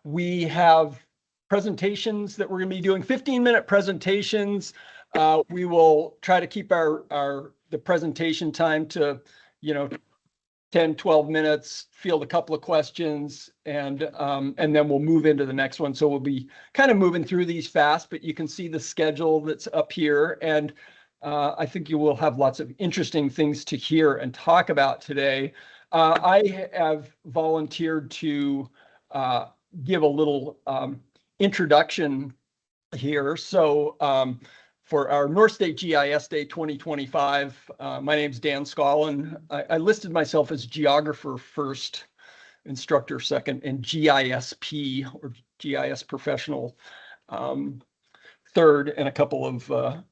We have presentations that we're going to be doing, 15-minute presentations. We will try to keep the presentation time to, 10, 12 minutes, field a couple of questions, and then we'll move into the next one. So we'll be kind of moving through these fast, but you can see the schedule that's up here. And I think you will have lots of interesting things to hear and talk about today. I have volunteered to give a little introduction here. So for our North State GIS Day 2025, my name's Dan Scollin. I listed myself as geographer first, instructor second, and GISP or GIS professional third, and a couple of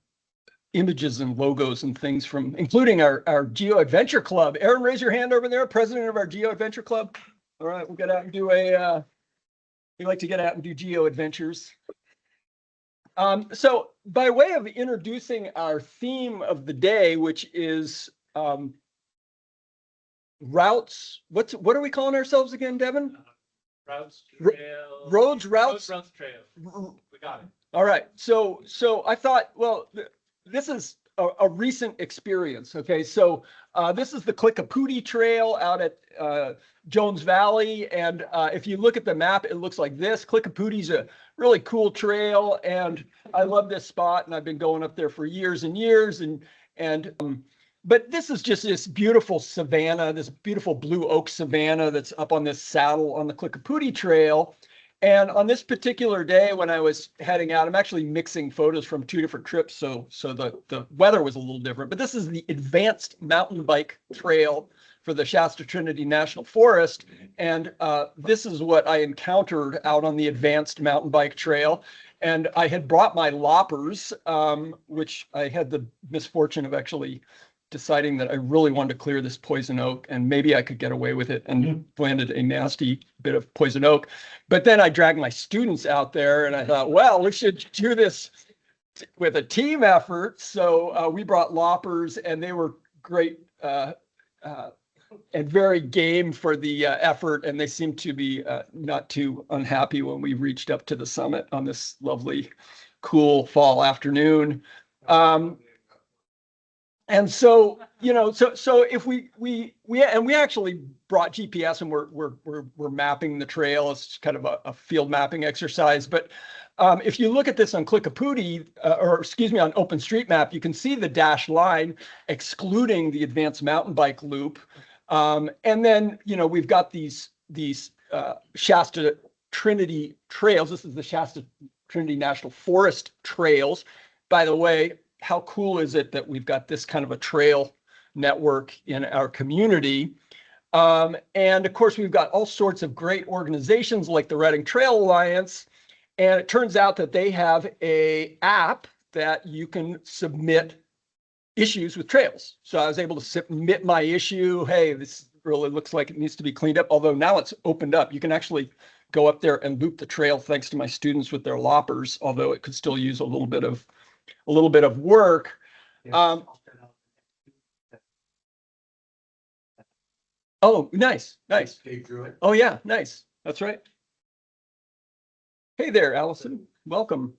images and logos and things from, including our Geo Adventure Club. Aaron, raise your hand over there, president of our Geo Adventure Club. All right, we'll get out and do we like to get out and do geo adventures. So by way of introducing our theme of the day, which is routes, what are we calling ourselves again, Devin? Routes, trails. Roads, routes, trails. We got it. All right. So I thought, well, this is a recent experience. Okay, so this is the Klickipooti Trail out at Jones Valley, and if you look at the map, it looks like this. Klickipooti's a really cool trail, and I love this spot, and I've been going up there for years and years. But this is just this beautiful savanna, this beautiful blue oak savanna that's up on this saddle on the Klickipooti Trail. And on this particular day, when I was heading out, I'm actually mixing photos from two different trips, so the weather was a little different. But this is the advanced mountain bike trail for the Shasta Trinity National Forest, and this is what I encountered out on the advanced mountain bike trail. And I had brought my loppers, which I had the misfortune of actually deciding that I really wanted to clear this poison oak, and maybe I could get away with it, and planted a nasty bit of poison oak. But then I dragged my students out there, and I thought, well, we should do this with a team effort. So we brought loppers, and they were great and very game for the effort, and they seemed to be not too unhappy when we reached up to the summit on this lovely, cool fall afternoon. And so, so if we actually brought GPS, and we're mapping the trail. It's kind of a field mapping exercise. But if you look at this on Klickipooti, or excuse me, on OpenStreetMap, you can see the dashed line excluding the advanced mountain bike loop. And then, we've got these Shasta Trinity trails. This is the Shasta Trinity National Forest trails. By the way, how cool is it that we've got this kind of a trail network in our community? And of course, we've got all sorts of great organizations like the Reading Trail Alliance. And it turns out that they have an app that you can submit issues with trails. So I was able to submit my issue. Hey, this really looks like it needs to be cleaned up. Although now it's opened up. You can actually go up there and loop the trail thanks to my students with their loppers, although it could still use a little bit of work. Oh, nice. Oh yeah, nice. That's right. Hey there, Allison. Welcome.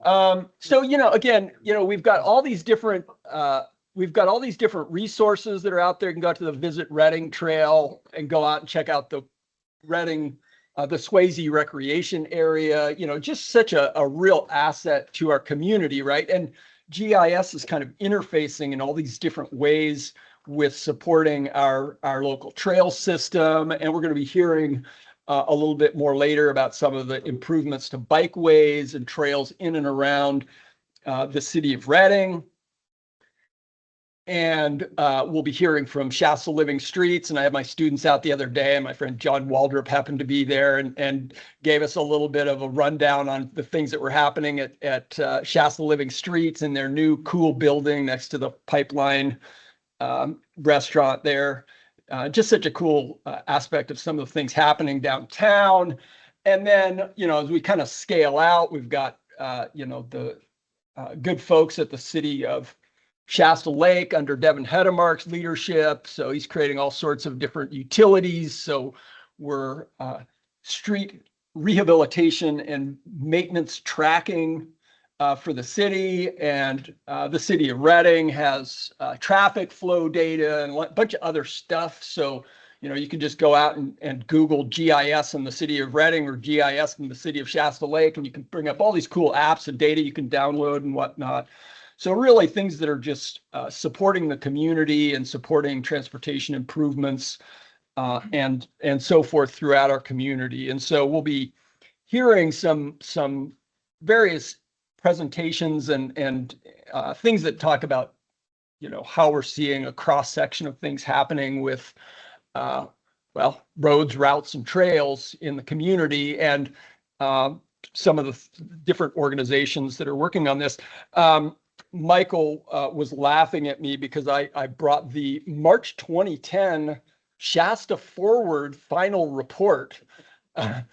So again, we've got all these different resources that are out there. You can go out to the Visit Reading Trail and go out and check out the Reading, the Swayze Recreation Area. Just such a real asset to our community, right? And GIS is kind of interfacing in all these different ways with supporting our local trail system. And we're going to be hearing a little bit more later about some of the improvements to bikeways and trails in and around the city of Reading. And we'll be hearing from Shasta Living Streets. And I had my students out the other day, and my friend John Waldrop happened to be there and gave us a little bit of a rundown on the things that were happening at Shasta Living Streets and their new cool building next to the Pipeline restaurant there. Just such a cool aspect of some of the things happening downtown. And then, as we kind of scale out, we've got, the good folks at the city of Shasta Lake under Devin Hedemark's leadership. So he's creating all sorts of different utilities. So we're street rehabilitation and maintenance tracking for the city, and the city of Reading has traffic flow data and a bunch of other stuff. So, you can just go out and Google GIS in the city of Reading or GIS in the city of Shasta Lake, and you can bring up all these cool apps and data you can download and whatnot. So really things that are just supporting the community and supporting transportation improvements and so forth throughout our community. And so we'll be hearing some various presentations and things that talk about, how we're seeing a cross section of things happening with, roads, routes, and trails in the community, and some of the different organizations that are working on this. Michael was laughing at me because I brought the March 2010 Shasta Forward final report. But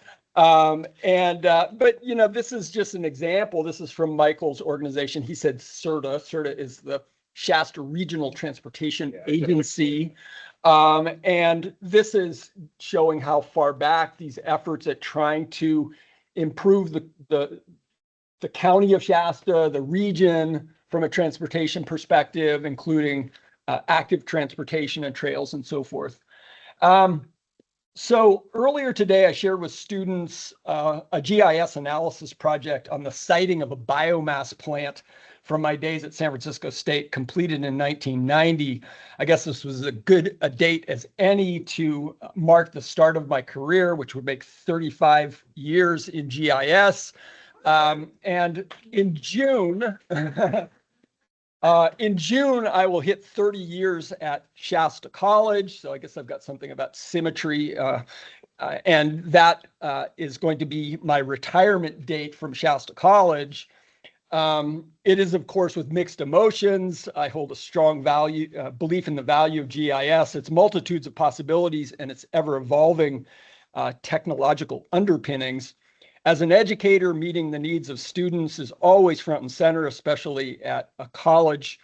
this is just an example. This is from Michael's organization. He said CERTA. CERTA is the Shasta Regional Transportation Agency. And this is showing how far back these efforts at trying to improve the county of Shasta, the region, from a transportation perspective, including active transportation and trails and so forth. So earlier today, I shared with students a GIS analysis project on the siting of a biomass plant from my days at San Francisco State, completed in 1990. I guess this was a good a date as any to mark the start of my career, which would make 35 years in GIS. And in June, I will hit 30 years at Shasta College. So I guess I've got something about symmetry. And that is going to be my retirement date from Shasta College. It is, of course, with mixed emotions. I hold a strong belief in the value of GIS, its multitudes of possibilities, and its ever-evolving technological underpinnings. As an educator, meeting the needs of students is always front and center, especially at a college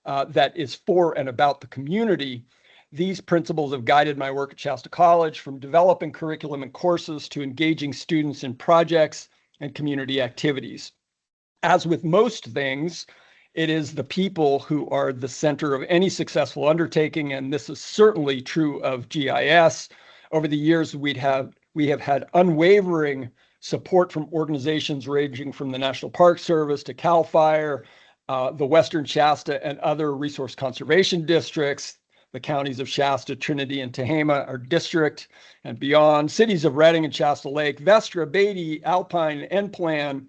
that is for and about the community. These principles have guided my work at Shasta College, from developing curriculum and courses to engaging students in projects and community activities. As with most things, it is the people who are the center of any successful undertaking, and this is certainly true of GIS. Over the years, we have had unwavering support from organizations ranging from the National Park Service to CAL FIRE, the Western Shasta and other resource conservation districts, the counties of Shasta, Trinity, and Tehama, our district, and beyond, cities of Reading and Shasta Lake, Vestra, Beatty, Alpine, NPlan,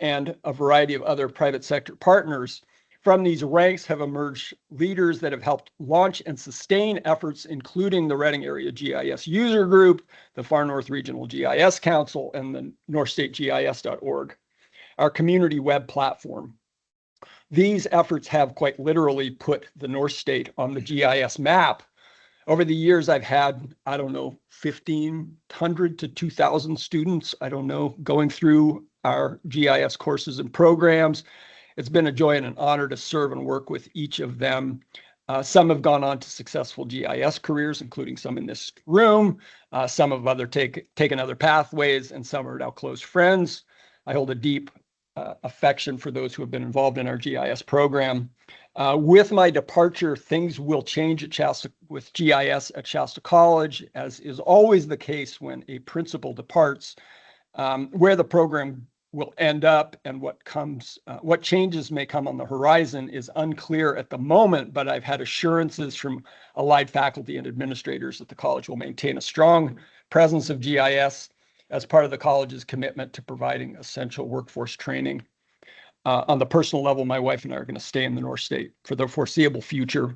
and a variety of other private sector partners. From these ranks have emerged leaders that have helped launch and sustain efforts, including the Reading Area GIS User Group, the Far North Regional GIS Council, and the NorthStateGIS.org, our community web platform. These efforts have quite literally put the North State on the GIS map. Over the years, I've had, 1,500 to 2,000 students, going through our GIS courses and programs. It's been a joy and an honor to serve and work with each of them. Some have gone on to successful GIS careers, including some in this room. Some have taken other pathways, and some are now close friends. I hold a deep affection for those who have been involved in our GIS program. With my departure, things will change with GIS at Shasta College, as is always the case when a principal departs. Where the program will end up and what changes may come on the horizon is unclear at the moment, but I've had assurances from allied faculty and administrators that the college will maintain a strong presence of GIS as part of the college's commitment to providing essential workforce training. On the personal level, my wife and I are going to stay in the North State for the foreseeable future.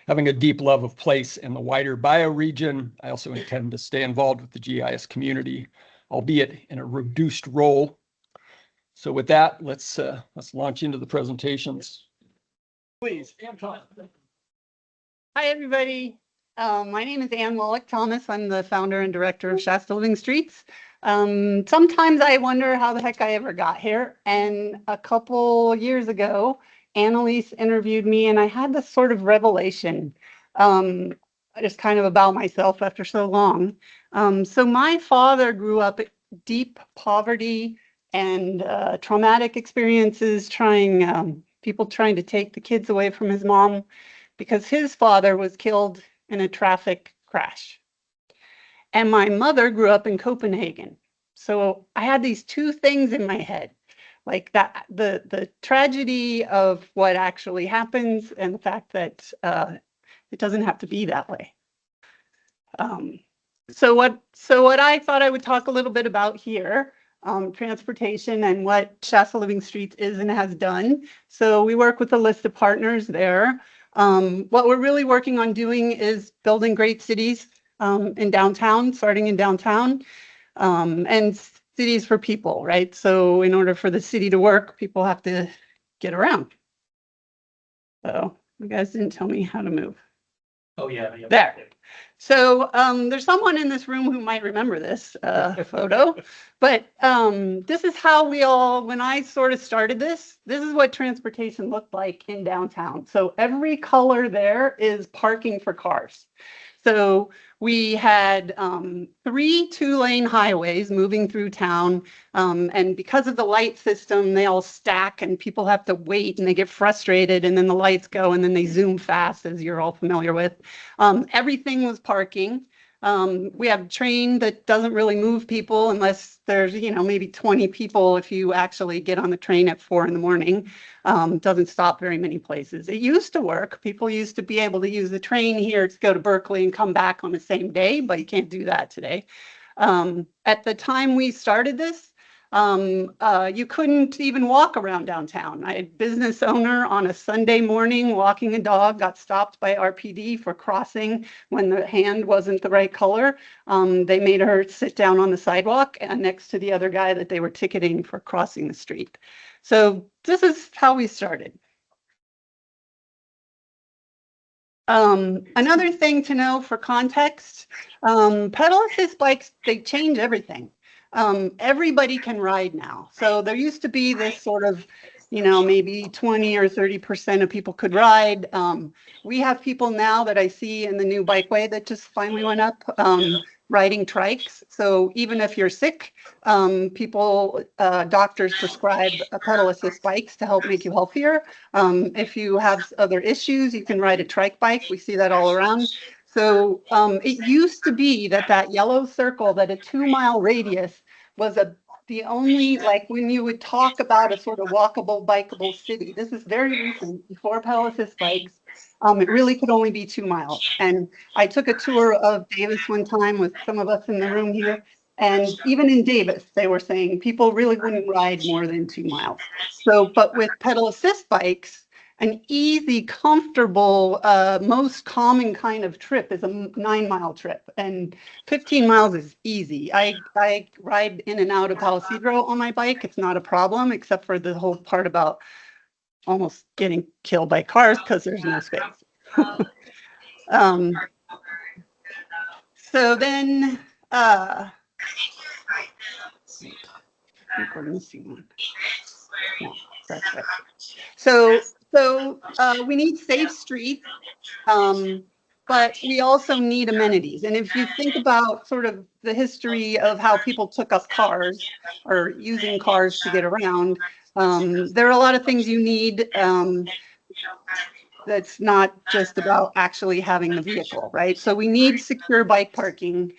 Having a deep love of place in the wider bioregion, I also intend to stay involved with the GIS community, albeit in a reduced role. So with that, let's launch into the presentations. Please, Ann Thomas. Hi, everybody. My name is Ann Wallach-Thomas. I'm the founder and director of Shasta Living Streets. Sometimes I wonder how the heck I ever got here. And a couple years ago, Annalise interviewed me, and I had this sort of revelation. I just kind of about myself after so long. So my father grew up deep poverty and traumatic experiences, people trying to take the kids away from his mom because his father was killed in a traffic crash. And my mother grew up in Copenhagen. So I had these two things in my head, like that, the tragedy of what actually happens and the fact that it doesn't have to be that way. So what I thought I would talk a little bit about here, transportation and what Shasta Living Streets is and has done. So we work with a list of partners there. What we're really working on doing is building great cities in downtown, starting in downtown, and cities for people, right? So in order for the city to work, people have to get around. So you guys didn't tell me how to move. Oh, yeah. There. So there's someone in this room who might remember this photo, but this is how when I sort of started this is what transportation looked like in downtown. So every color there is parking for cars. So we had 3 2-lane highways moving through town. And because of the light system, they all stack and people have to wait and they get frustrated and then the lights go and then they zoom fast, as you're all familiar with. Everything was parking. We have a train that doesn't really move people unless there's, maybe 20 people if you actually get on the train at 4 in the morning. Doesn't stop very many places. It used to work. People used to be able to use the train here to go to Berkeley and come back on the same day, but you can't do that today. At the time we started this, you couldn't even walk around downtown. I had a business owner on a Sunday morning walking a dog, got stopped by RPD for crossing when the hand wasn't the right color. They made her sit down on the sidewalk next to the other guy that they were ticketing for crossing the street. So this is how we started. Another thing to know for context, pedal assist bikes, they change everything. Everybody can ride now. So there used to be this sort of, maybe 20 or 30% of people could ride. We have people now that I see in the new bikeway that just finally went up, riding trikes. So even if you're sick, doctors prescribe pedal assist bikes to help make you healthier. If you have other issues, you can ride a trike bike. We see that all around. So it used to be that yellow circle, that a 2-mile radius was the only, like when you would talk about a sort of walkable, bikeable city. This is very recent, before pedal assist bikes. It really could only be 2 miles. And I took a tour of Davis one time with some of us in the room here. And even in Davis, they were saying people really wouldn't ride more than 2 miles. So, but with pedal assist bikes, an easy, comfortable, most common kind of trip is a 9-mile trip, and 15 miles is easy. I ride in and out of Palo Cedro on my bike. It's not a problem, except for the whole part about almost getting killed by cars because there's no space. So then, I think we're missing one. Yeah, that's right. So we need safe streets, but we also need amenities. And if you think about sort of the history of how people took up cars or using cars to get around, there are a lot of things you need. That's not just about actually having the vehicle, right? So we need secure bike parking.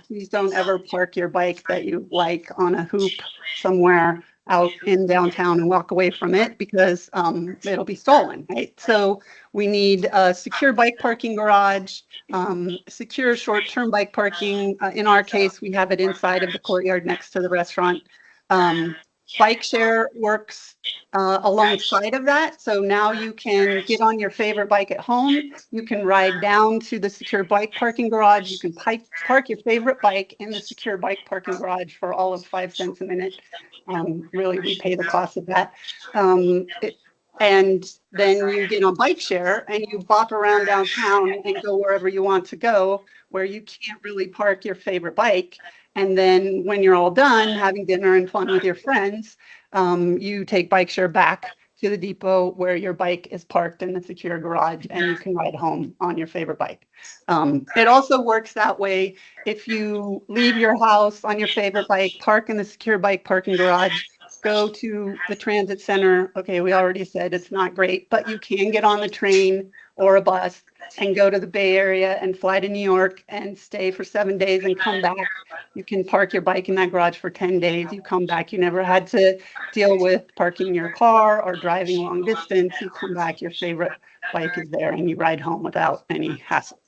Please don't ever park your bike that you like on a hoop somewhere out in downtown and walk away from it, because it'll be stolen, right? So we need a secure bike parking garage, secure short-term bike parking. In our case, we have it inside of the courtyard next to the restaurant. Bike share works alongside of that. So now you can get on your favorite bike at home. You can ride down to the secure bike parking garage. You can park your favorite bike in the secure bike parking garage for all of 5 cents a minute. Really, we pay the cost of that. And then you get on bike share and you bop around downtown and go wherever you want to go, where you can't really park your favorite bike. And then when you're all done having dinner and fun with your friends, you take bike share back to the depot where your bike is parked in the secure garage, and you can ride home on your favorite bike. It also works that way if you leave your house on your favorite bike, park in the secure bike parking garage, go to the transit center. Okay, we already said it's not great, but you can get on the train or a bus and go to the Bay Area and fly to New York and stay for 7 days and come back. You can park your bike in that garage for 10 days. You come back. You never had to deal with parking your car or driving long distance. You come back, your favorite bike is there, and you ride home without any hassle.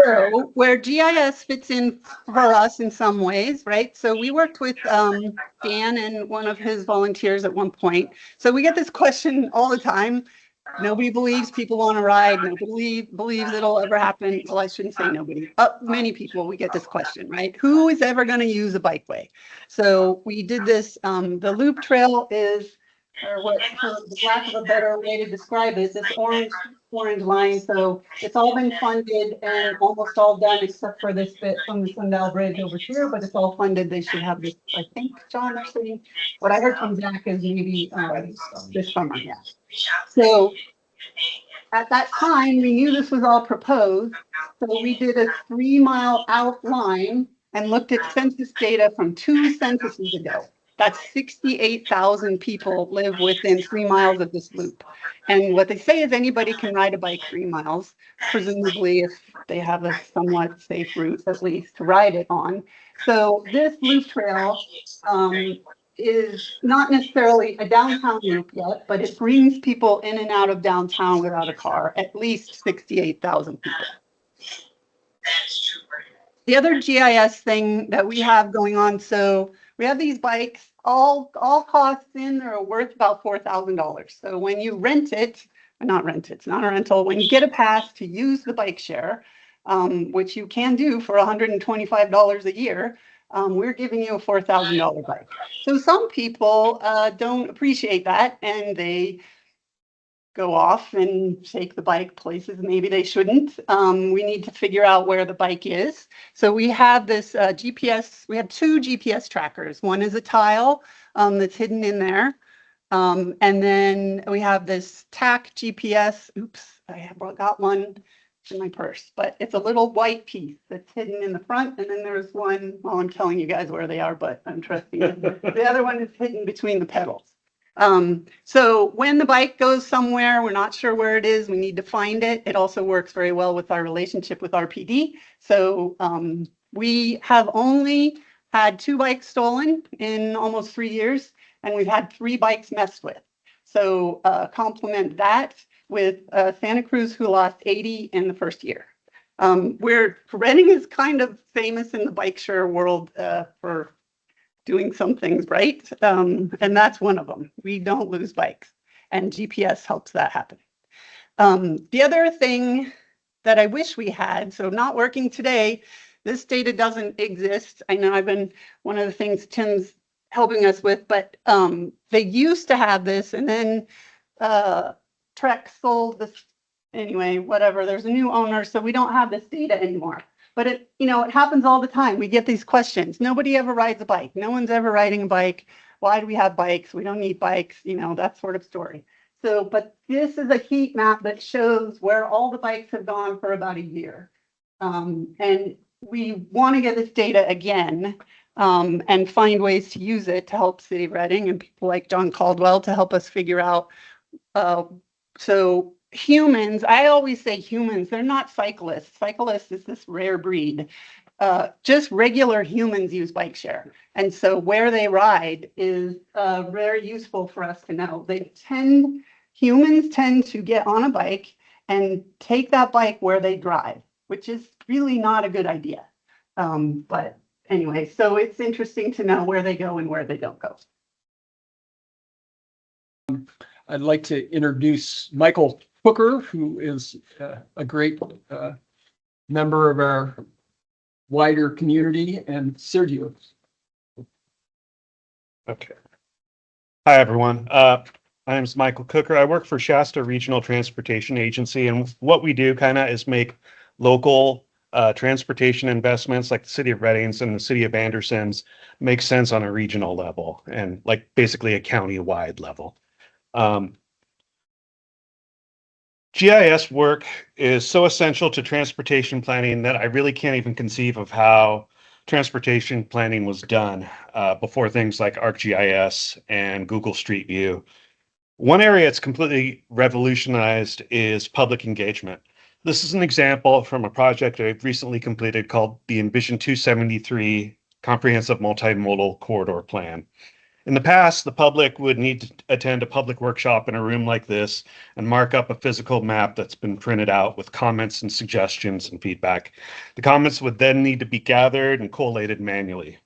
So where GIS fits in for us in some ways, right? So we worked with Dan and one of his volunteers at one point. So we get this question all the time. Nobody believes people want to ride. Nobody believes it'll ever happen. Well, I shouldn't say nobody. Many people, we get this question, right? Who is ever going to use a bikeway? So we did this. The loop trail is, or what, for the lack of a better way to describe it, this orange line. So it's all been funded and almost all done except for this bit from the Sundial Bridge over here, but it's all funded. They should have this, I think, John, they're saying. What I heard from Zach is maybe this summer, yeah. So at that time, we knew this was all proposed. So we did a 3-mile outline and looked at census data from 2 censuses ago. That's 68,000 people live within 3 miles of this loop. And what they say is anybody can ride a bike 3 miles, presumably if they have a somewhat safe route, at least, to ride it on. So this loop trail is not necessarily a downtown loop yet, but it brings people in and out of downtown without a car, at least 68,000 people. The other GIS thing that we have going on, so we have these bikes, all costs in, they're worth about $4,000. So when you rent it, not rent it, it's not a rental, when you get a pass to use the bike share, which you can do for $125 a year, we're giving you a $4,000 bike. So some people don't appreciate that, and they go off and take the bike places maybe they shouldn't. We need to figure out where the bike is. So we have this GPS, we have 2 GPS trackers. One is a tile that's hidden in there. And then we have this TAC GPS. Oops, I got one in my purse, but it's a little white piece that's hidden in the front. And then there's one, well, I'm telling you guys where they are, but I'm trusting you. The other one is hidden between the pedals. So when the bike goes somewhere, we're not sure where it is, we need to find it. It also works very well with our relationship with RPD. So we have only had 2 bikes stolen in almost 3 years, and we've had 3 bikes messed with. So complement that with Santa Cruz, who lost 80 in the first year. Reading is kind of famous in the bike share world for doing some things right. And that's one of them. We don't lose bikes, and GPS helps that happen. The other thing that I wish we had, so not working today, this data doesn't exist. I know I've been one of the things Tim's helping us with, but they used to have this, and then Trek sold this. Anyway, whatever, there's a new owner, so we don't have this data anymore. But it, you know, it happens all the time. We get these questions. Nobody ever rides a bike. No one's ever riding a bike. Why do we have bikes? We don't need bikes, you know, that sort of story. So, but this is a heat map that shows where all the bikes have gone for about a year. And we want to get this data again and find ways to use it to help City of Reading and people like John Caldwell to help us figure out. So humans, I always say humans, they're not cyclists. Cyclists is this rare breed. Just regular humans use bike share. And so where they ride is very useful for us to know. Humans tend to get on a bike and take that bike where they drive, which is really not a good idea. But anyway, so it's interesting to know where they go and where they don't go. I'd like to introduce Michael Hooker, who is a great member of our wider community, and Sergio. Okay. Hi, everyone. My name is Michael Cooker. I work for Shasta Regional Transportation Agency, and what we do kind of is make local transportation investments like the city of Reading's and the city of Anderson's make sense on a regional level and like basically a county-wide level. GIS work is so essential to transportation planning that I really can't even conceive of how transportation planning was done before things like ArcGIS and Google Street View. One area it's completely revolutionized is public engagement. This is an example from a project I've recently completed called the Envision 273 Comprehensive Multimodal Corridor Plan. In the past, the public would need to attend a public workshop in a room like this and mark up a physical map that's been printed out with comments and suggestions and feedback. The comments would then need to be gathered and collated manually.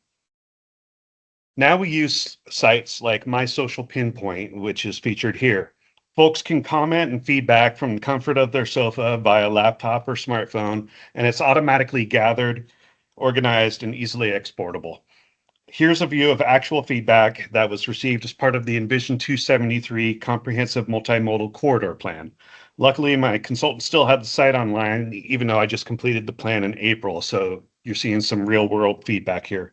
Now we use sites like My Social Pinpoint, which is featured here. Folks can comment and feedback from the comfort of their sofa via laptop or smartphone, and it's automatically gathered, organized, and easily exportable. Here's a view of actual feedback that was received as part of the Envision 273 Comprehensive Multimodal Corridor Plan. Luckily, my consultant still had the site online, even though I just completed the plan in April, so you're seeing some real-world feedback here.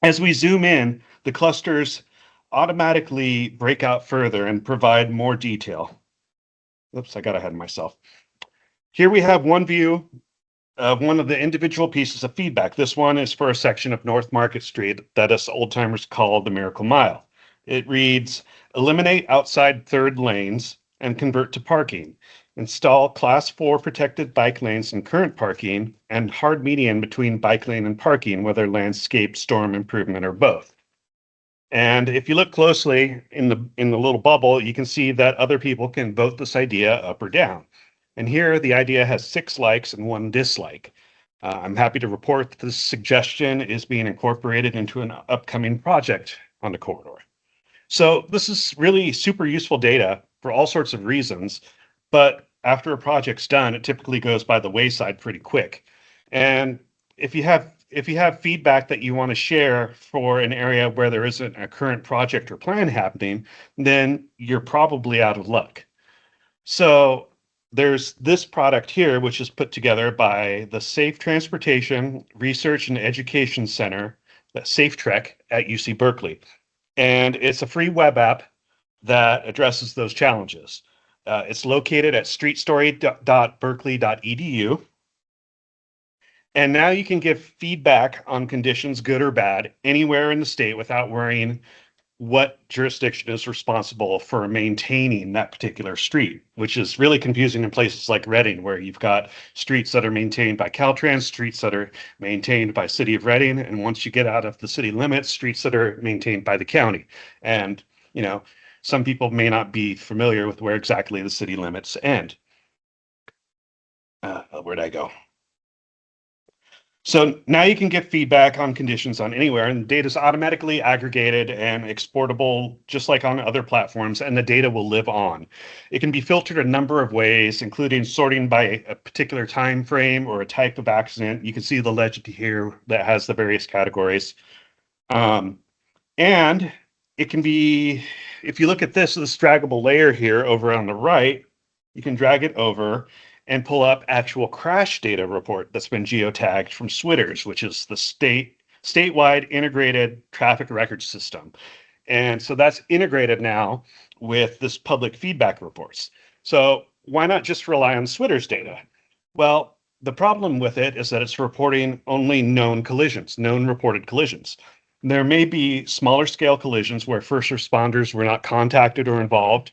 As we zoom in, the clusters automatically break out further and provide more detail. Oops, I got ahead of myself. Here we have one view of one of the individual pieces of feedback. This one is for a section of North Market Street that us old timers call the Miracle Mile. It reads, eliminate outside third lanes and convert to parking. Install class 4 protected bike lanes in current parking and hard median between bike lane and parking, whether landscape, storm improvement, or both. And if you look closely in the little bubble, you can see that other people can vote this idea up or down. And here the idea has 6 likes and 1 dislike. I'm happy to report that this suggestion is being incorporated into an upcoming project on the corridor. So this is really super useful data for all sorts of reasons, but after a project's done, it typically goes by the wayside pretty quick. And if you have feedback that you want to share for an area where there isn't a current project or plan happening, then you're probably out of luck. So there's this product here, which is put together by the Safe Transportation Research and Education Center, SafeTrek at UC Berkeley. And it's a free web app that addresses those challenges. It's located at streetstory.berkeley.edu. And now you can give feedback on conditions, good or bad, anywhere in the state without worrying what jurisdiction is responsible for maintaining that particular street, which is really confusing in places like Reading, where you've got streets that are maintained by Caltrans, streets that are maintained by City of Reading, and once you get out of the city limits, streets that are maintained by the county. And, you know, some people may not be familiar with where exactly the city limits end. Where'd I go? So now you can get feedback on conditions on anywhere, and the data is automatically aggregated and exportable just like on other platforms, and the data will live on. It can be filtered a number of ways, including sorting by a particular time frame or a type of accident. You can see the legend here that has the various categories. And it can be, if you look at this draggable layer here over on the right, you can drag it over and pull up actual crash data report that's been geotagged from SWITRS, which is the statewide integrated traffic record system. And so that's integrated now with this public feedback reports. So why not just rely on SWITRS data? Well, the problem with it is that it's reporting only known collisions, known reported collisions. There may be smaller scale collisions where first responders were not contacted or involved,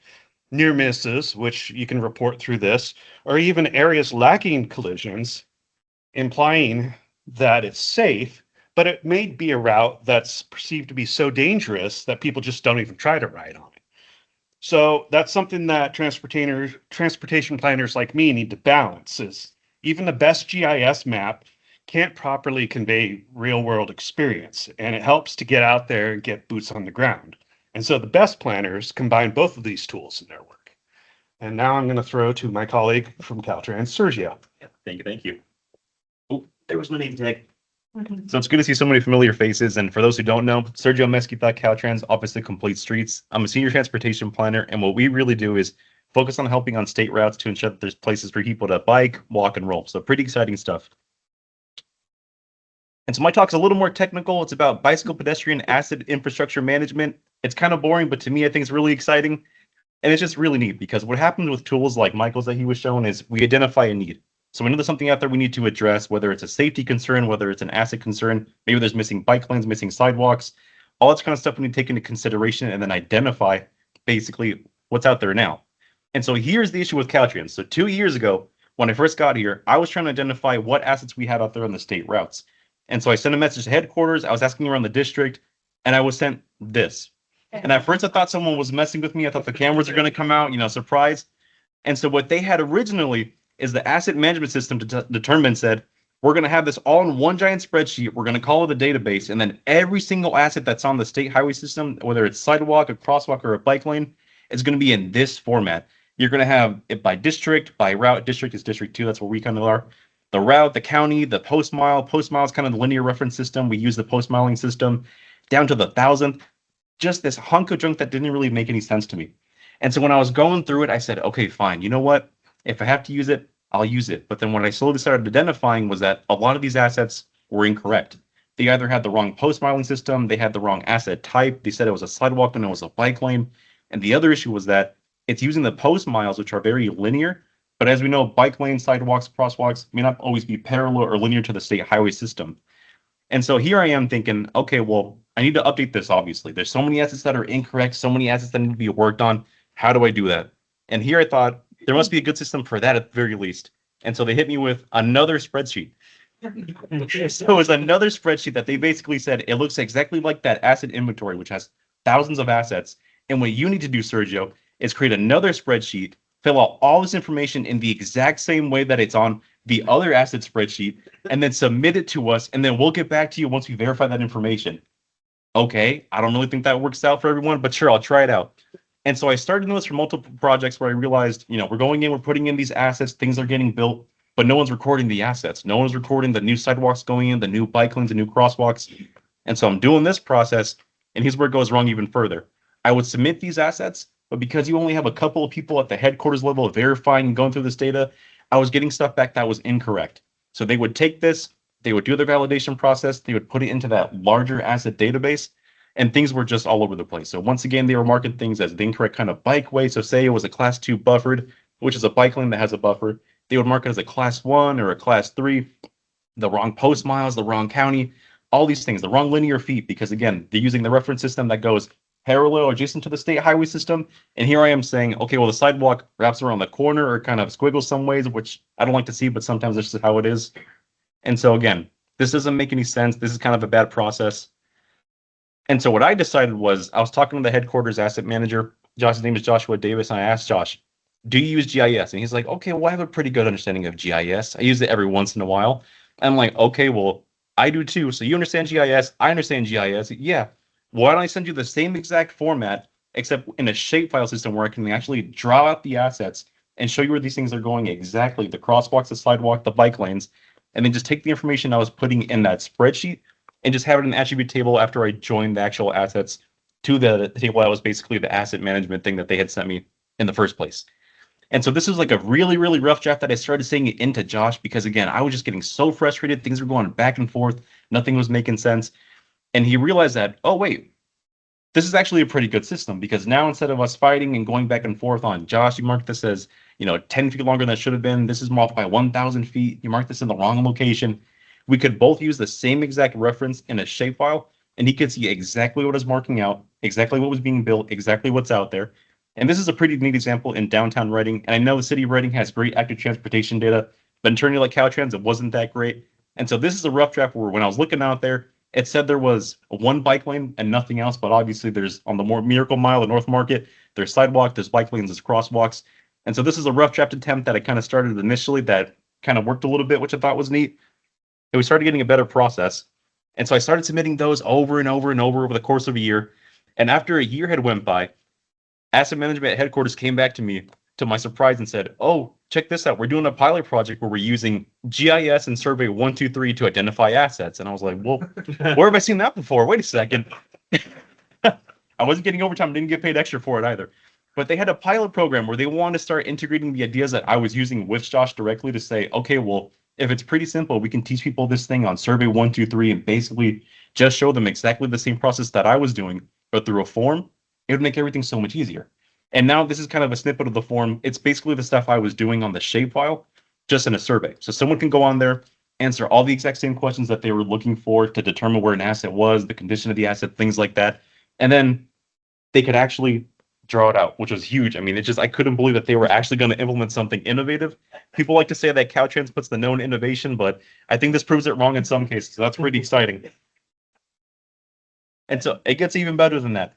near misses, which you can report through this, or even areas lacking collisions, implying that it's safe, but it may be a route that's perceived to be so dangerous that people just don't even try to ride on it. So that's something that transportation planners like me need to balance, is even the best GIS map can't properly convey real world experience, and it helps to get out there and get boots on the ground. And so the best planners combine both of these tools in their work. And now I'm going to throw to my colleague from Caltrans, Sergio. Yeah, thank you. Oh, there was my name tag. So it's good to see so many familiar faces. And for those who don't know, Sergio Mesquita, Caltrans, obviously Complete Streets. I'm a senior transportation planner. And what we really do is focus on helping on state routes to ensure that there's places for people to bike, walk, and roll. So pretty exciting stuff. And so my talk's a little more technical. It's about bicycle pedestrian asset infrastructure management. It's kind of boring, but to me, I think it's really exciting. And it's just really neat because what happens with tools like Michael's that he was showing is we identify a need. So we know there's something out there we need to address, whether it's a safety concern, whether it's an asset concern, maybe there's missing bike lanes, missing sidewalks, all that kind of stuff we need to take into consideration and then identify basically what's out there now. And so here's the issue with Caltrans. So 2 years ago, when I first got here, I was trying to identify what assets we had out there on the state routes. And so I sent a message to headquarters, I was asking around the district, and I was sent this. And at first I thought someone was messing with me. I thought the cameras are going to come out, surprise. And so what they had originally is the asset management system determined said, we're going to have this all in one giant spreadsheet. We're going to call it a database. And then every single asset that's on the state highway system, whether it's sidewalk, a crosswalk, or a bike lane, is going to be in this format. You're going to have it by district, by route. District is District 2. That's where we kind of are. The route, the county, the post mile. Post mile is kind of the linear reference system. We use the post miling system down to the thousandth. Just this hunk of junk that didn't really make any sense to me. And so when I was going through it, I said, okay, fine. You know what? If I have to use it, I'll use it. But then what I slowly started identifying was that a lot of these assets were incorrect. They either had the wrong post miling system, they had the wrong asset type. They said it was a sidewalk when it was a bike lane. And the other issue was that it's using the post miles, which are very linear. But as we know, bike lanes, sidewalks, crosswalks may not always be parallel or linear to the state highway system. And so here I am thinking, okay, well, I need to update this, obviously. There's so many assets that are incorrect, so many assets that need to be worked on. How do I do that? And here I thought, there must be a good system for that at the very least. And so they hit me with another spreadsheet. So it was another spreadsheet that they basically said, it looks exactly like that asset inventory, which has thousands of assets. And what you need to do, Sergio, is create another spreadsheet, fill out all this information in the exact same way that it's on the other asset spreadsheet, and then submit it to us. And then we'll get back to you once we verify that information. Okay, I don't really think that works out for everyone, but sure, I'll try it out. And so I started doing this for multiple projects where I realized, we're going in, we're putting in these assets, things are getting built, but no one's recording the assets. No one's recording the new sidewalks going in, the new bike lanes, the new crosswalks. And so I'm doing this process, and here's where it goes wrong even further. I would submit these assets, but because you only have a couple of people at the headquarters level verifying and going through this data, I was getting stuff back that was incorrect. So they would take this, they would do their validation process, they would put it into that larger asset database, and things were just all over the place. So once again, they were marking things as the incorrect kind of bikeway. So say it was a class 2 buffered, which is a bike lane that has a buffer. They would mark it as a class 1 or a class 3, the wrong post miles, the wrong county, all these things, the wrong linear feet, because again, they're using the reference system that goes parallel adjacent to the state highway system. And here I am saying, okay, well, the sidewalk wraps around the corner or kind of squiggles some ways, which I don't like to see, but sometimes this is how it is. And so again, this doesn't make any sense. This is kind of a bad process. And so what I decided was, I was talking to the headquarters asset manager. Josh's name is Joshua Davis. And I asked Josh, do you use GIS? And he's like, okay, well, I have a pretty good understanding of GIS. I use it every once in a while. I'm like, okay, well, I do too. So you understand GIS? I understand GIS. Yeah. Why don't I send you the same exact format, except in a shapefile system where I can actually draw out the assets and show you where these things are going exactly, the crosswalks, the sidewalk, the bike lanes, and then just take the information I was putting in that spreadsheet and just have it in the attribute table after I joined the actual assets to the table that was basically the asset management thing that they had sent me in the first place. And so this was like a really, really rough draft that I started saying it into Josh because, again, I was just getting so frustrated. Things were going back and forth. Nothing was making sense. And he realized that, oh, wait, this is actually a pretty good system because now instead of us fighting and going back and forth on Josh, you marked this as, 10 feet longer than it should have been. This is marked by 1,000 feet. You marked this in the wrong location. We could both use the same exact reference in a shapefile, and he could see exactly what is marking out, exactly what was being built, exactly what's out there. And this is a pretty neat example in downtown Reading. And I know the city of Reading has great active transportation data, but in turning like Caltrans, it wasn't that great. And so this is a rough draft where when I was looking out there, it said there was one bike lane and nothing else, but obviously there's on the more Miracle Mile at North Market, there's sidewalk, there's bike lanes, there's crosswalks. And so this is a rough draft attempt that I kind of started initially that kind of worked a little bit, which I thought was neat. And we started getting a better process. And so I started submitting those over and over and over the course of a year. And after a year had went by, asset management at headquarters came back to me to my surprise and said, oh, check this out. We're doing a pilot project where we're using GIS and Survey 123 to identify assets. And I was like, well, where have I seen that before? Wait a second. I wasn't getting overtime. Didn't get paid extra for it either. But they had a pilot program where they wanted to start integrating the ideas that I was using with Josh directly to say, okay, well, if it's pretty simple, we can teach people this thing on survey 1, 2, 3, and basically just show them exactly the same process that I was doing, but through a form. It would make everything so much easier. And now this is kind of a snippet of the form. It's basically the stuff I was doing on the shapefile, just in a survey. So someone can go on there, answer all the exact same questions that they were looking for to determine where an asset was, the condition of the asset, things like that. And then they could actually draw it out, which was huge. I mean, I couldn't believe that they were actually going to implement something innovative. People like to say that Caltrans puts the known innovation, but I think this proves it wrong in some cases. So that's pretty exciting. And so it gets even better than that.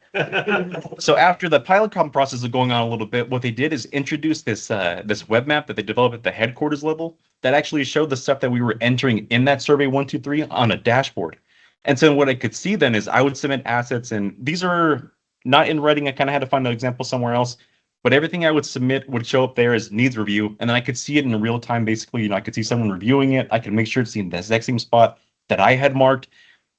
So after the pilot com process is going on a little bit, what they did is introduce this web map that they developed at the headquarters level that actually showed the stuff that we were entering in that survey 1, 2, 3 on a dashboard. And so what I could see then is I would submit assets, and these are not in writing. I kind of had to find an example somewhere else, but everything I would submit would show up there as needs review. And then I could see it in real time. Basically, I could see someone reviewing it. I could make sure it's in the exact same spot that I had marked.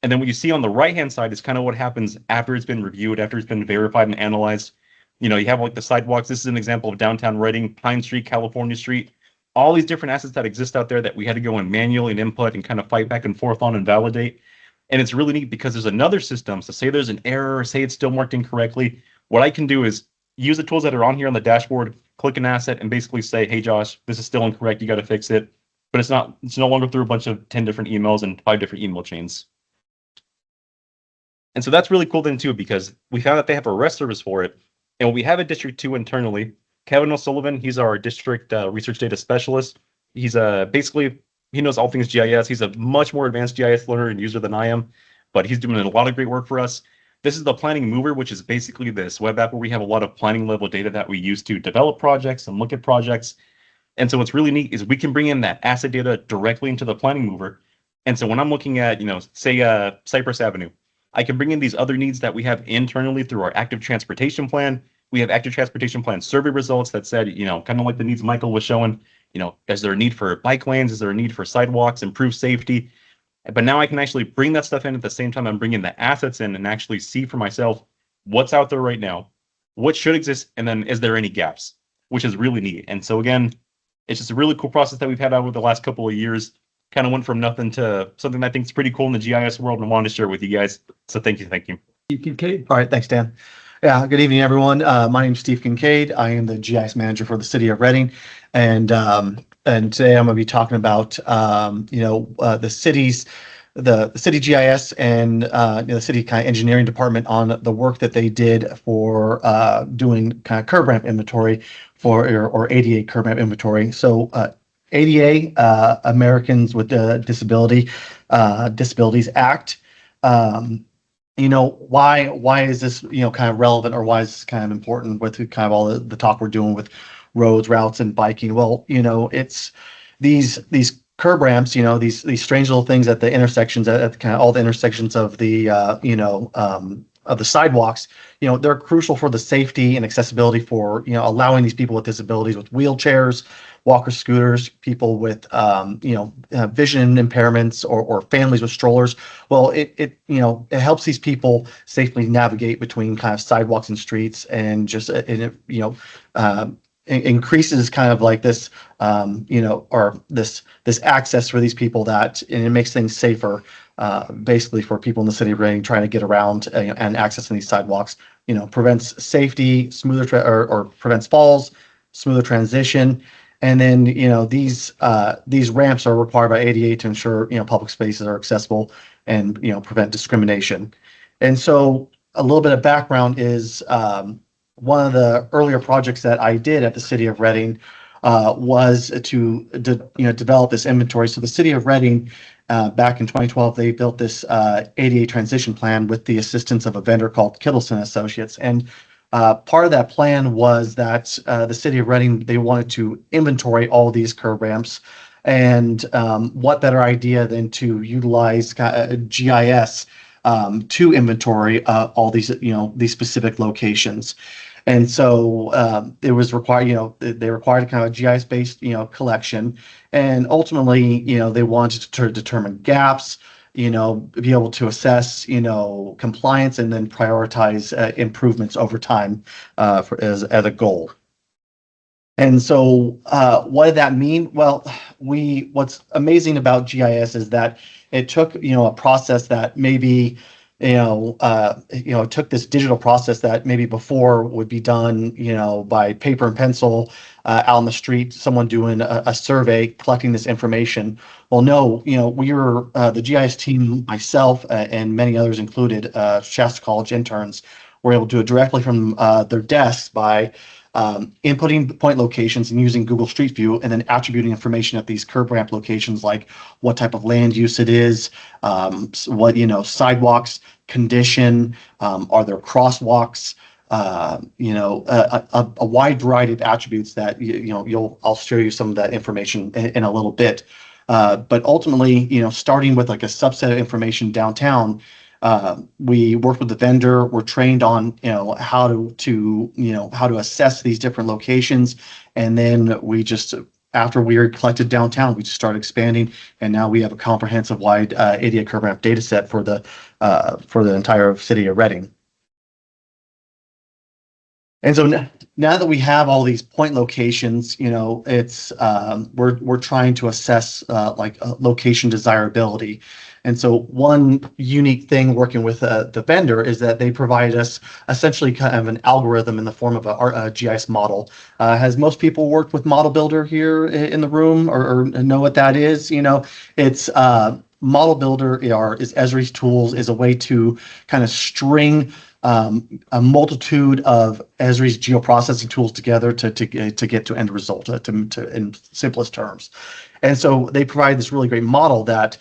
And then what you see on the right-hand side is kind of what happens after it's been reviewed, after it's been verified and analyzed. You have like the sidewalks. This is an example of downtown Reading, Pine Street, California Street, all these different assets that exist out there that we had to go and manually and input and kind of fight back and forth on and validate. And it's really neat because there's another system. So say there's an error, say it's still marked incorrectly. What I can do is use the tools that are on here on the dashboard, click an asset, and basically say, hey, Josh, this is still incorrect. You got to fix it. But it's no longer through a bunch of 10 different emails and 5 different email chains. And so that's really cool then too, because we found that they have a REST service for it. And we have a District 2 internally. Kevin O'Sullivan, he's our district research data specialist. He's basically, he knows all things GIS. He's a much more advanced GIS learner and user than I am, but he's doing a lot of great work for us. This is the Planning Mover, which is basically this web app where we have a lot of planning level data that we use to develop projects and look at projects. And so what's really neat is we can bring in that asset data directly into the Planning Mover. And so when I'm looking at, say Cypress Avenue, I can bring in these other needs that we have internally through our active transportation plan. We have active transportation plan survey results that said, kind of like the needs Michael was showing, is there a need for bike lanes? Is there a need for sidewalks, improved safety? But now I can actually bring that stuff in at the same time I'm bringing the assets in and actually see for myself what's out there right now, what should exist, and then is there any gaps, which is really neat. And so again, it's just a really cool process that we've had over the last couple of years. Kind of went from nothing to something that I think is pretty cool in the GIS world and wanted to share with you guys. So thank you. Steve Kincaid. All right, thanks, Dan. Yeah, good evening, everyone. My name is Steve Kincaid. I am the GIS manager for the city of Reading, and today I'm going to be talking about the city GIS and the city kind of engineering department on the work that they did for doing kind of curb ramp inventory or ADA curb ramp inventory. So ADA, Americans with Disabilities Act. Why is this kind of relevant, or why is this kind of important with kind of all the talk we're doing with roads, routes, and biking? Well, it's these curb ramps, these strange little things at the intersections, at kind of all the intersections of the of the sidewalks. They're crucial for the safety and accessibility for allowing these people with disabilities, with wheelchairs, walkers, scooters, people with vision impairments, or families with strollers. Well, it helps these people safely navigate between kind of sidewalks and streets, and just increases kind of like this or this access for these people, and it makes things safer basically for people in the city of Reading trying to get around and accessing these sidewalks. Prevents safety, smoother or prevents falls, smoother transition. And then, these ramps are required by ADA to ensure, public spaces are accessible and, prevent discrimination. And so a little bit of background is one of the earlier projects that I did at the city of Reading was to develop this inventory. So the city of Reading, back in 2012, they built this ADA transition plan with the assistance of a vendor called Kittleson Associates. And part of that plan was that the city of Reading, they wanted to inventory all these curb ramps, and what better idea than to utilize GIS to inventory all these specific locations. And so it was required, they required kind of a GIS-based, collection. And ultimately, they wanted to determine gaps, be able to assess, compliance and then prioritize improvements over time as a goal. And so what did that mean? Well, what's amazing about GIS is that it took, a process that maybe, it took this digital process that maybe before would be done, by paper and pencil out on the street, someone doing a survey, collecting this information. Well, no, we were the GIS team, myself, and many others included, Shasta College interns, were able to do it directly from their desks by inputting point locations and using Google Street View, and then attributing information at these curb ramp locations, like what type of land use it is, what, sidewalks condition, are there crosswalks, a wide variety of attributes that, I'll show you some of that information in a little bit. But ultimately, starting with like a subset of information downtown, we worked with the vendor. We're trained on, how to assess these different locations. And then we just, after we were collected downtown, we just started expanding. And now we have a comprehensive wide ADA curb ramp data set for the entire city of Reading. And so now that we have all these point locations, it's we're trying to assess location desirability. And so one unique thing working with the vendor is that they provide us essentially kind of an algorithm in the form of a GIS model. Has most people worked with Model Builder here in the room or know what that is? It's Model Builder is Esri's tools, is a way to kind of string a multitude of Esri's geoprocessing tools together to get to end result, in simplest terms. And so they provide this really great model that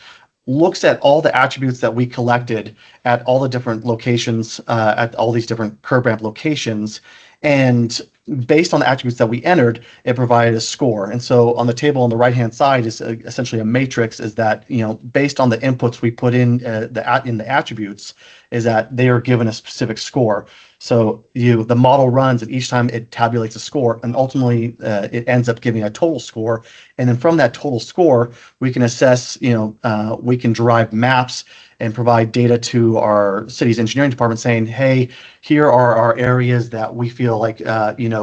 looks at all the attributes that we collected at all the different locations, at all these different curb ramp locations. And based on the attributes that we entered, it provided a score. And so on the table on the right-hand side is essentially a matrix, is that, based on the inputs we put in the attributes, is that they are given a specific score. So the model runs, and each time it tabulates a score, and ultimately it ends up giving a total score. And then from that total score, we can assess, we can derive maps and provide data to our city's engineering department saying, hey, here are our areas that we feel like,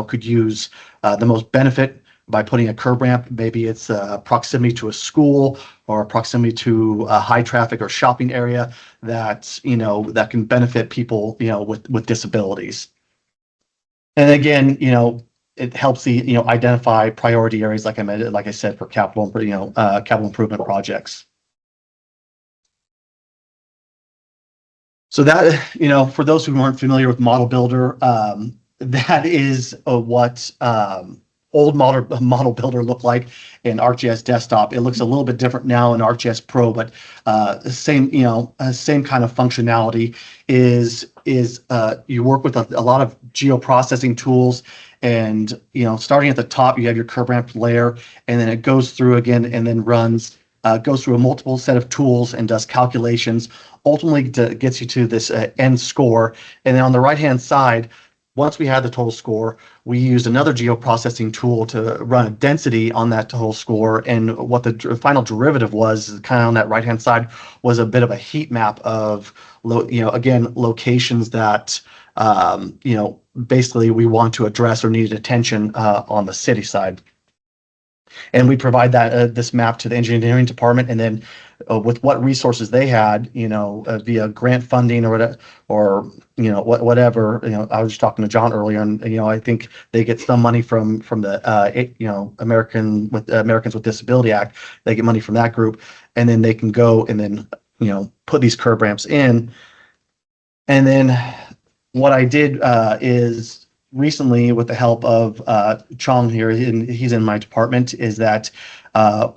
could use the most benefit by putting a curb ramp. Maybe it's proximity to a school or proximity to a high traffic or shopping area that, that can benefit people, with disabilities. And again, it helps the, identify priority areas, like I said, for capital improvement projects. So that, for those who weren't familiar with Model Builder, that is what old model builder looked like in ArcGIS Desktop. It looks a little bit different now in ArcGIS Pro, but same kind of functionality. Is you work with a lot of geoprocessing tools, and starting at the top, you have your curb ramp layer, and then it goes through again and then runs. Goes through a multiple set of tools and does calculations, ultimately gets you to this end score. And then on the right-hand side, once we had the total score, we used another geoprocessing tool to run a density on that total score. And what the final derivative was, kind of on that right-hand side, was a bit of a heat map of, again, locations that, basically we want to address or needed attention on the city side. And we provide that this map to the engineering department, and then with what resources they had, via grant funding or whatever. I was just talking to John earlier, and I think they get some money from the Americans with Disability Act. They get money from that group, and then they can go and then put these curb ramps in. And then what I did is, recently, with the help of Chong here, he's in my department, is that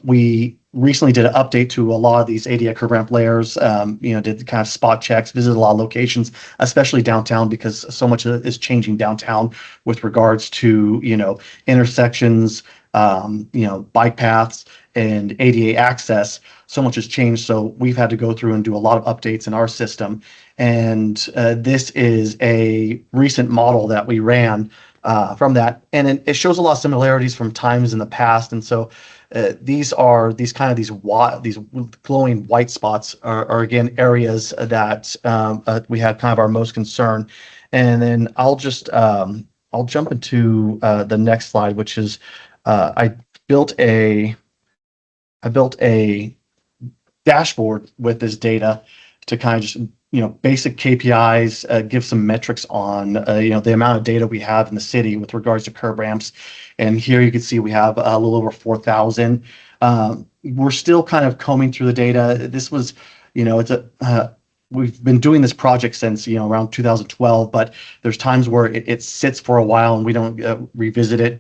we recently did an update to a lot of these ADA curb ramp layers, did kind of spot checks, visited a lot of locations, especially downtown, because so much is changing downtown with regards to, intersections, bike paths and ADA access, so much has changed. So we've had to go through and do a lot of updates in our system. And this is a recent model that we ran from that, and it shows a lot of similarities from times in the past. And so these glowing white spots are again areas that we had kind of our most concern. And then I'll jump into the next slide, which is I built a dashboard with this data to kind of just basic KPIs, give some metrics on the amount of data we have in the city with regards to curb ramps. And here you can see we have a little over 4,000. We're still kind of combing through the data. This was, we've been doing this project since around 2012, but there's times where it sits for a while and we don't revisit it,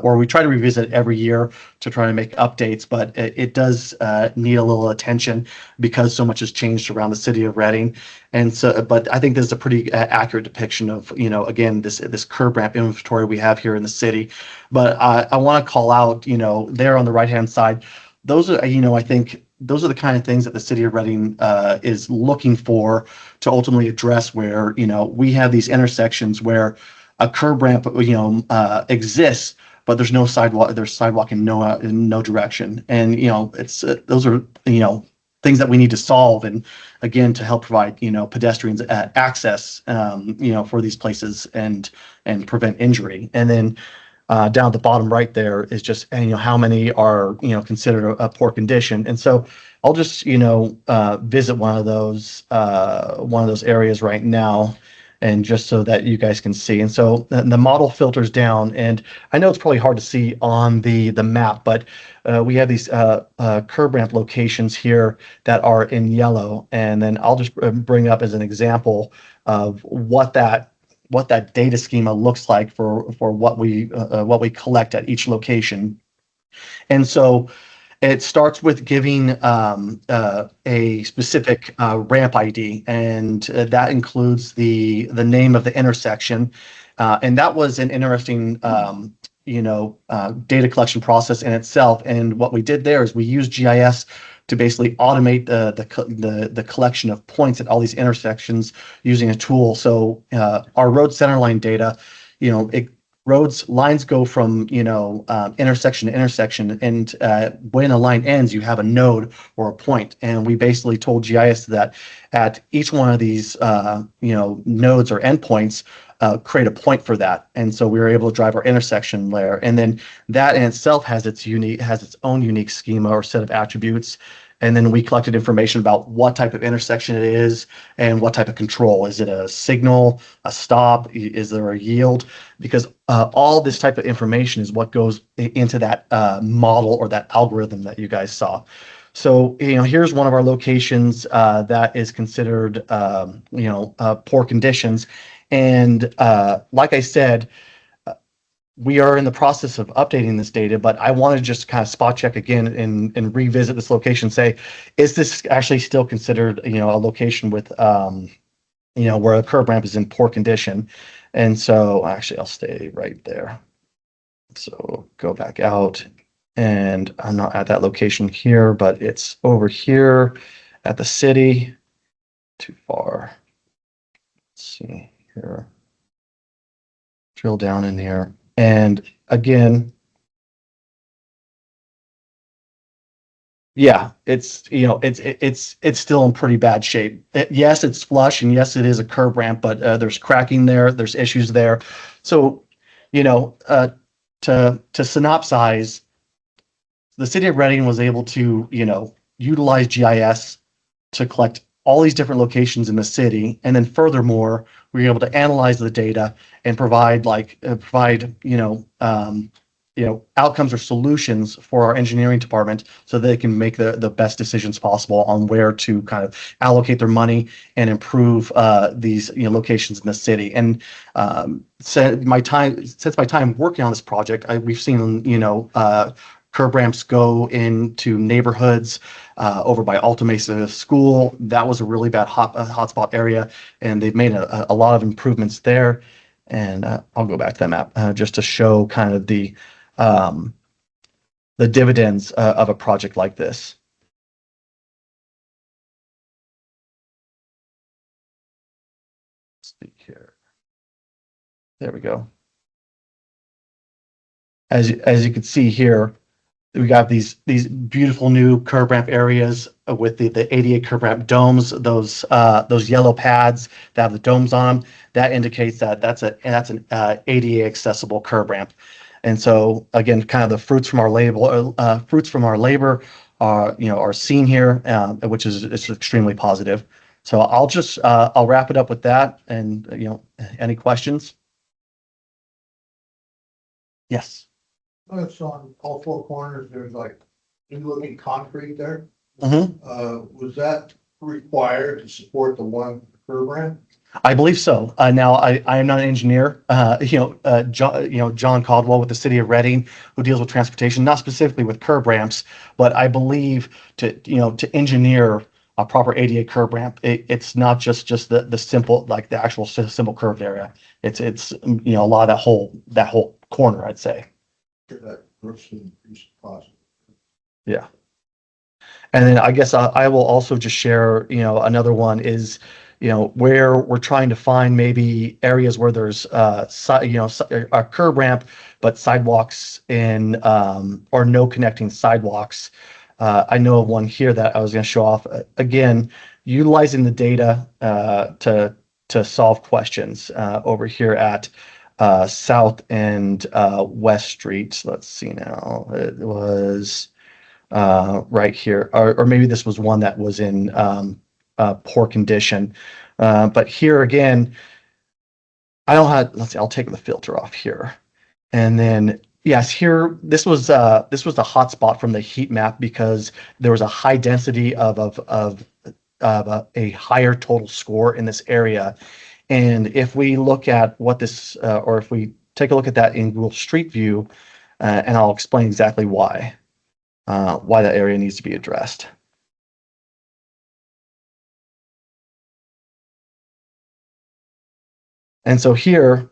or we try to revisit it every year to try to make updates, but it does need a little attention because so much has changed around the city of Reading. And so, but I think this is a pretty accurate depiction of, again, this curb ramp inventory we have here in the city. But I want to call out, there on the right-hand side, those are, I think, those are the kind of things that the city of Reading is looking for to ultimately address where, we have these intersections where a curb ramp, exists, but there's no sidewalk, there's sidewalk in no direction. And, it's, those are, things that we need to solve. And again, to help provide, pedestrians access, for these places and prevent injury. And then, down at the bottom right there is just how many are considered a poor condition. And so I'll just visit one of those areas right now, and just so that you guys can see. And so the model filters down, and I know it's probably hard to see on the map, but we have these curb ramp locations here that are in yellow. And then I'll just bring up as an example of what that data schema looks like for what we collect at each location. And so it starts with giving a specific ramp ID, and that includes the name of the intersection. And that was an interesting data collection process in itself. And what we did there is we used GIS to basically automate the collection of points at all these intersections using a tool. So our road centerline data, lines go from intersection to intersection, and when a line ends, you have a node or a point. And we basically told GIS that at each one of these nodes or endpoints, create a point for that. And so we were able to drive our intersection layer. And then that in itself has its own unique schema or set of attributes. And then we collected information about what type of intersection it is and what type of control. Is it a signal, a stop? Is there a yield? Because all this type of information is what goes into that model or that algorithm that you guys saw. So, here's one of our locations that is considered, poor conditions. And like I said, we are in the process of updating this data, but I want to just kind of spot check again and revisit this location, say, is this actually still considered, a location with, where a curb ramp is in poor condition? And so actually I'll stay right there. So go back out, and I'm not at that location here, but it's over here at the city. Too far. Let's see here. Drill down in here. And again, yeah, it's still in pretty bad shape. Yes, it's flush, and yes, it is a curb ramp, but there's cracking there, there's issues there. So, to synopsize, the city of Reading was able to, utilize GIS to collect all these different locations in the city, and then furthermore, we were able to analyze the data and provide outcomes or solutions for our engineering department so they can make the best decisions possible on where to kind of allocate their money and improve these locations in the city. And since my time working on this project, we've seen curb ramps go into neighborhoods over by Alta Mesa School. That was a really bad hotspot area, and they've made a lot of improvements there. And I'll go back to that map just to show kind of the dividends of a project like this. Let's see here. There we go. As you can see here, we got these beautiful new curb ramp areas with the ADA curb ramp domes, those yellow pads that have the domes on them. That indicates that that's an ADA accessible curb ramp. And so again, kind of the fruits from our labor are seen here, which is extremely positive. So I'll wrap it up with that. And any questions? Yes. Notice on all four corners, there's like new looking concrete there. Was that required to support the one curb ramp? I believe so. Now, I am not an engineer. John Caldwell with the city of Reading, who deals with transportation, not specifically with curb ramps, but I believe to engineer a proper ADA curb ramp, it's not just the simple, like the actual simple curved area. It's a lot of that whole corner, I'd say. That grossly increased cost. Yeah. And then I guess I will also just share, another one is, where we're trying to find maybe areas where there's, a curb ramp, but sidewalks or no connecting sidewalks. I know of one here that I was going to show off. Again, utilizing the data to solve questions over here at South and West Streets. Let's see now. It was right here, or maybe this was one that was in poor condition. But here again, I don't have. Let's see. I'll take the filter off here, and then yes, here this was the hot spot from the heat map because there was a high density of a higher total score in this area. And if we look at what this, or if we take a look at that in Google Street View, and I'll explain exactly why that area needs to be addressed. And so here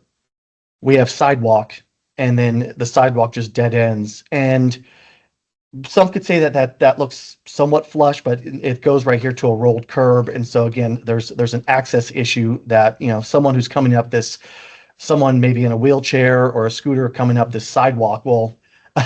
we have sidewalk, and then the sidewalk just dead ends. And some could say that looks somewhat flush, but it goes right here to a rolled curb. And so again, there's an access issue that, someone who's coming up someone maybe in a wheelchair or a scooter coming up this sidewalk, well,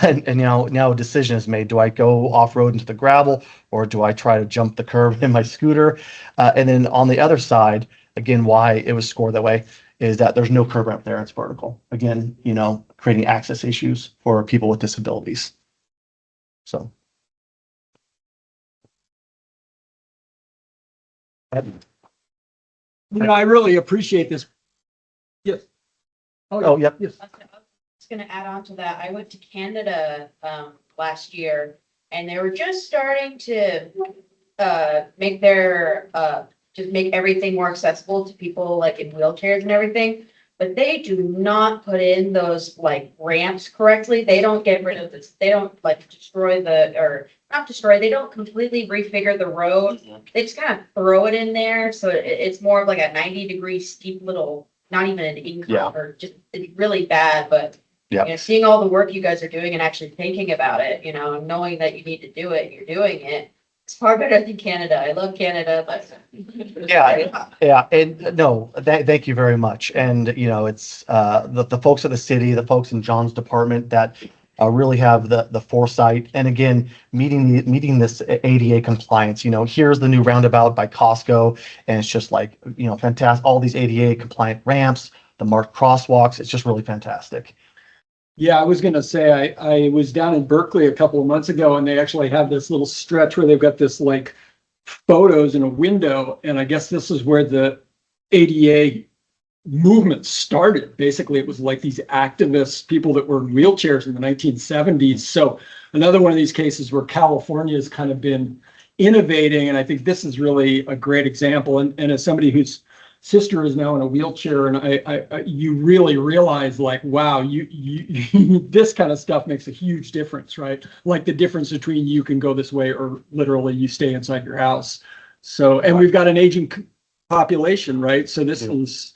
and now a decision is made. Do I go off-road into the gravel, or do I try to jump the curb in my scooter? And then on the other side, again, why it was scored that way is that there's no curb ramp there. It's vertical. Again, creating access issues for people with disabilities. So. I really appreciate this. Yes. Oh, yep. Yes. I was going to add on to that. I went to Canada last year, and they were just starting to make their just make everything more accessible to people like in wheelchairs and everything. But they do not put in those like ramps correctly. They don't get rid of this. They don't destroy not destroy. They don't completely refigure the road. They just kind of throw it in there. So it's more of like a 90-degree steep little, not even an incline or just it's really bad. But seeing all the work you guys are doing and actually thinking about it, knowing that you need to do it, you're doing it. It's far better than Canada. I love Canada, but yeah, and no, thank you very much. And it's the folks of the city, the folks in John's department that really have the foresight. And again, meeting this ADA compliance. Here's the new roundabout by Costco, and it's just like fantastic. All these ADA compliant ramps, the marked crosswalks. It's just really fantastic. Yeah, I was going to say, I was down in Berkeley a couple of months ago, and they actually have this little stretch where they've got this like photos in a window. And I guess this is where the ADA movement started. Basically, it was like these activists, people that were in wheelchairs in the 1970s. So another one of these cases where California has kind of been innovating. And I think this is really a great example. And as somebody whose sister is now in a wheelchair, and I you really realize like, wow, you this kind of stuff makes a huge difference, right? Like the difference between you can go this way or literally you stay inside your house. So, and we've got an aging population, right? So this is,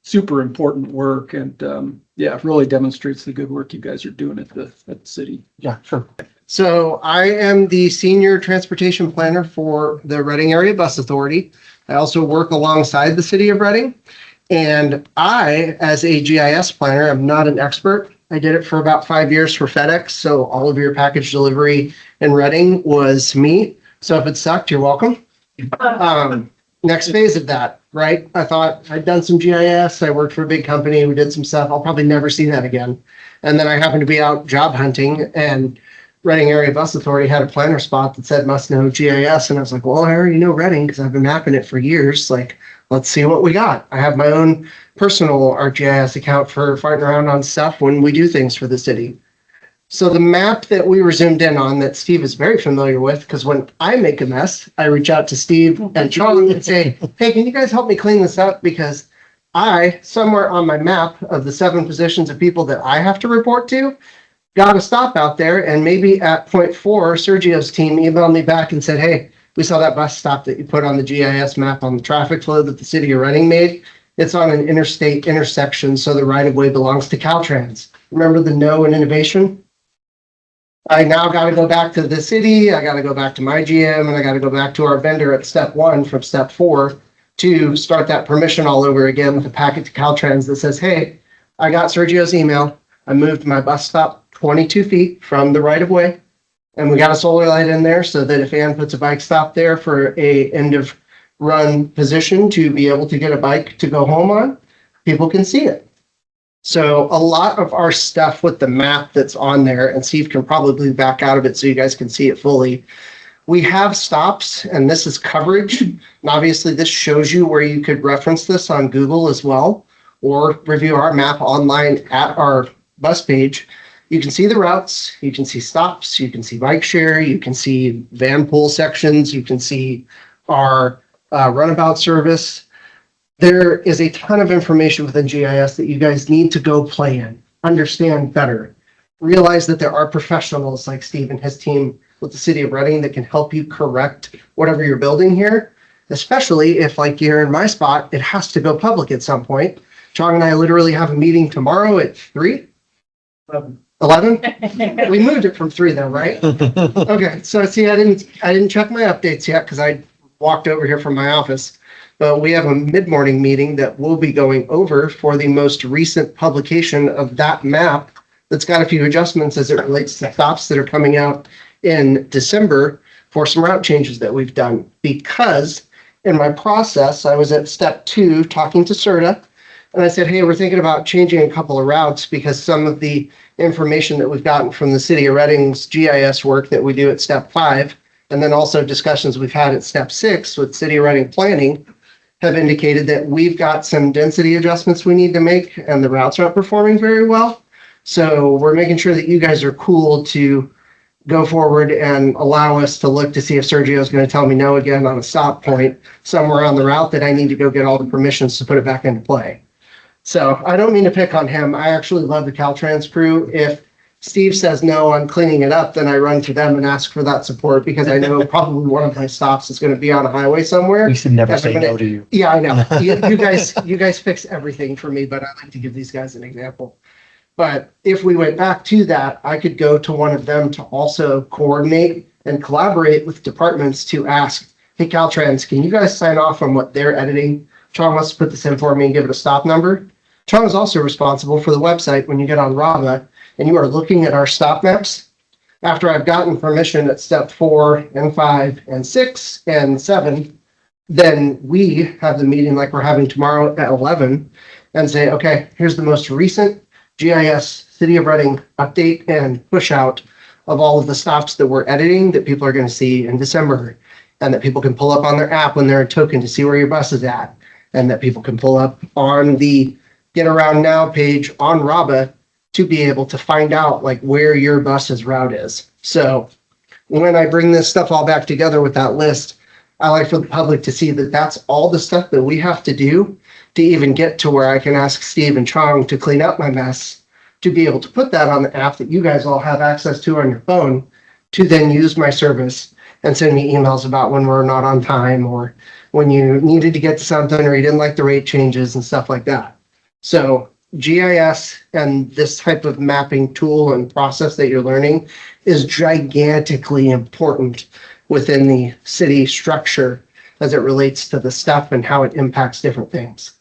super important work, and yeah, it really demonstrates the good work you guys are doing at the city. Yeah, sure. So I am the senior transportation planner for the Reading Area Bus Authority. I also work alongside the city of Reading. And I, as a GIS planner, am not an expert. I did it for about 5 years for FedEx. So all of your package delivery in Reading was me. So if it sucked, you're welcome. Next phase of that, right? I thought I'd done some GIS. I worked for a big company. We did some stuff. I'll probably never see that again. And then I happened to be out job hunting, and Reading Area Bus Authority had a planner spot that said must know GIS. And I was like, well, I already know Reading because I've been mapping it for years. Like, let's see what we got. I have my own personal ArcGIS account for farting around on stuff when we do things for the city. So the map that we were zoomed in on that Steve is very familiar with, because when I make a mess, I reach out to Steve and Chong and say, hey, can you guys help me clean this up? Because somewhere on my map of the 7 positions of people that I have to report to, got a stop out there, and maybe at point 4, Sergio's team emailed me back and said, hey, we saw that bus stop that you put on the GIS map on the traffic flow that the city of Reading made. It's on an interstate intersection, so the right-of-way belongs to Caltrans. Remember the no in innovation? I now got to go back to the city, I got to go back to my GM, and I got to go back to our vendor at step 1 from step 4 to start that permission all over again with a packet to Caltrans that says, hey, I got Sergio's email. I moved my bus stop 22 feet from the right of way, and we got a solar light in there so that if Ann puts a bike stop there for a end of run position to be able to get a bike to go home on, people can see it. So a lot of our stuff with the map that's on there, and Steve can probably back out of it so you guys can see it fully. We have stops, and this is coverage. And obviously this shows you where you could reference this on Google as well, or review our map online at our bus page. You can see the routes, you can see stops, you can see bike share, you can see van pool sections, you can see our runabout service. There is a ton of information within GIS that you guys need to go play in, understand better. Realize that there are professionals like Steve and his team with the city of Reading that can help you correct whatever you're building here, especially if, like you're in my spot, it has to go public at some point. Chong and I literally have a meeting tomorrow at 3. 11? We moved it from 3 though, right? Okay, so see, I didn't check my updates yet because I walked over here from my office. But we have a mid-morning meeting that we'll be going over for the most recent publication of that map that's got a few adjustments as it relates to stops that are coming out in December for some route changes that we've done. Because in my process, I was at step 2 talking to CERTA, and I said, hey, we're thinking about changing a couple of routes because some of the information that we've gotten from the city of Reading's GIS work that we do at step 5, and then also discussions we've had at step 6 with city of Reading planning, have indicated that we've got some density adjustments we need to make and the routes aren't performing very well. So we're making sure that you guys are cool to go forward and allow us to look to see if Sergio is going to tell me no again on a stop point somewhere on the route that I need to go get all the permissions to put it back into play. So I don't mean to pick on him. I actually love the Caltrans crew. If Steve says no on cleaning it up, then I run to them and ask for that support because I know probably one of my stops is going to be on a highway somewhere. We should never say no to you. Yeah, I know. You guys fix everything for me, but I like to give these guys an example. But if we went back to that, I could go to one of them to also coordinate and collaborate with departments to ask, hey, Caltrans, can you guys sign off on what they're editing? Chong wants to put this in for me and give it a stop number. Chong is also responsible for the website when you get on Rava and you are looking at our stop maps. After I've gotten permission at step 4 and 5 and 6 and 7, then we have the meeting like we're having tomorrow at 11 and say, okay, here's the most recent GIS City of Reading update and push out of all of the stops that we're editing that people are going to see in December, and that people can pull up on their app when they're a token to see where your bus is at, and that people can pull up on the Get Around Now page on Raba to be able to find out like where your bus's route is. So when I bring this stuff all back together with that list, I like for the public to see that that's all the stuff that we have to do to even get to where I can ask Steve and Chong to clean up my mess, to be able to put that on the app that you guys all have access to on your phone, to then use my service and send me emails about when we're not on time or when you needed to get to something or you didn't like the rate changes and stuff like that. So GIS and this type of mapping tool and process that you're learning is gigantically important within the city structure as it relates to the stuff and how it impacts different things.